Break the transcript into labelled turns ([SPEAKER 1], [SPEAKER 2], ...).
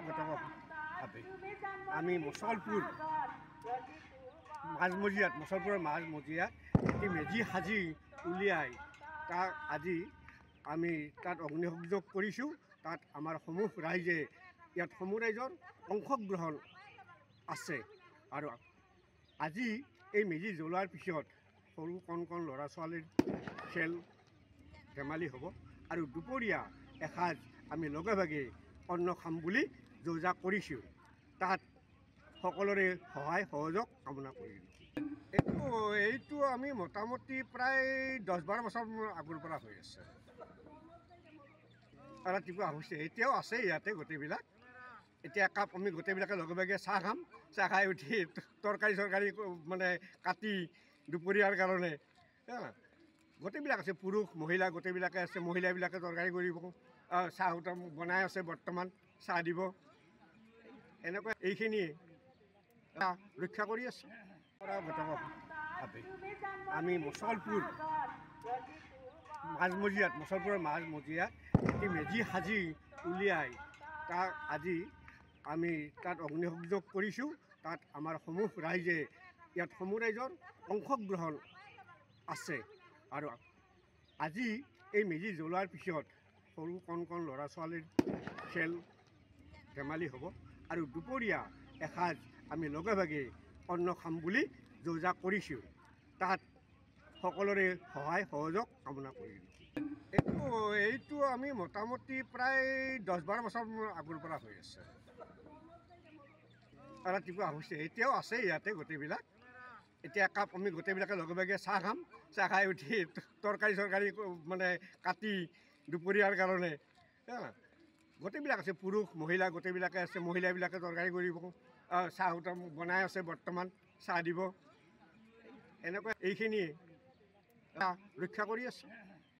[SPEAKER 1] গতভাৱে আমি মুছলপুৰ মুছলপুৰৰ মাজমজিয়াত এটি মেজি সাজি উলিয়াই তাক আজি আমি তাত অগ্নিসংযোগ কৰিছোঁ। তাত আমাৰ সমূহ ৰাইজে ইয়াত সমূহ ৰাইজৰ অংশগ্ৰহণ আছে আৰু আজি এই মেজি জ্বলোৱাৰ পিছত সৰু কণ ল'ৰা ছোৱালীৰ খেল ধেমালি হ'ব আৰু দুপৰীয়া এসাঁজ আমি লগে ভাগে অন্ন খাম বুলি যোজা কৰিছোঁ। তাত সকলোৰে সহায় সহযোগ কামনা কৰিলোঁ। এইটো আমি মোটামুটি প্ৰায় 10-12 বছৰ আগৰ পৰা হৈ আছে। ৰাতিপুৱা হৈছে, এতিয়াও আছে ইয়াতে গোটেইবিলাক। এতিয়া একাপ আমি গোটেইবিলাকে লগে ভাগে চাহ খাম। চাহ খাই উঠি তৰকাৰী মানে কাটি দুপৰীয়াৰ কাৰণে গোটেইবিলাক আছে, পুৰুষ মহিলা গোটেইবিলাকে আছে। মহিলাবিলাকে তৰকাৰী কৰিব, চাহ বনাই আছে বৰ্তমান, চাহ দিব। এনেকুৱা এইখিনিয়ে ৰক্ষা কৰি আছোঁ। আমি মুছলপুৰৰ মাজমজিয়াত এটি মেজি সাজি উলিয়াই তাক আজি আমি তাত অগ্নিসংযোগ কৰিছোঁ। তাত আমাৰ সমূহ ৰাইজে ইয়াত সমূহ ৰাইজৰ অংশগ্ৰহণ আছে আৰু আজি এই মেজি জ্বলোৱাৰ পিছত সৰু কণ ল'ৰা ছোৱালীৰ খেল ধেমালি হ'ব আৰু দুপৰীয়া এসাঁজ আমি লগে ভাগে অন্ন খাম বুলি যোজা কৰিছোঁ। তাত সকলোৰে সহায় সহযোগ কামনা কৰিলোঁ। এইটো আমি মোটামুটি প্ৰায় 10-12 বছৰ আগৰ পৰা হৈ আছে। ৰাতিপুৱা হৈছে, এতিয়াও আছে ইয়াতে গোটেইবিলাক। এতিয়া একাপ আমি গোটেইবিলাকে লগে ভাগে চাহ খাম। চাহ খাই উঠি তৰকাৰী মানে কাটি দুপৰীয়াৰ কাৰণে গোটেইবিলাক আছে, পুৰুষ মহিলা গোটেইবিলাকে আছে। মহিলাবিলাকে তৰকাৰী কৰিব, চাহ বনাই আছে বৰ্তমান, চাহ দিব। এনেকুৱা এইখিনিয়ে ৰক্ষা কৰি আছোঁ।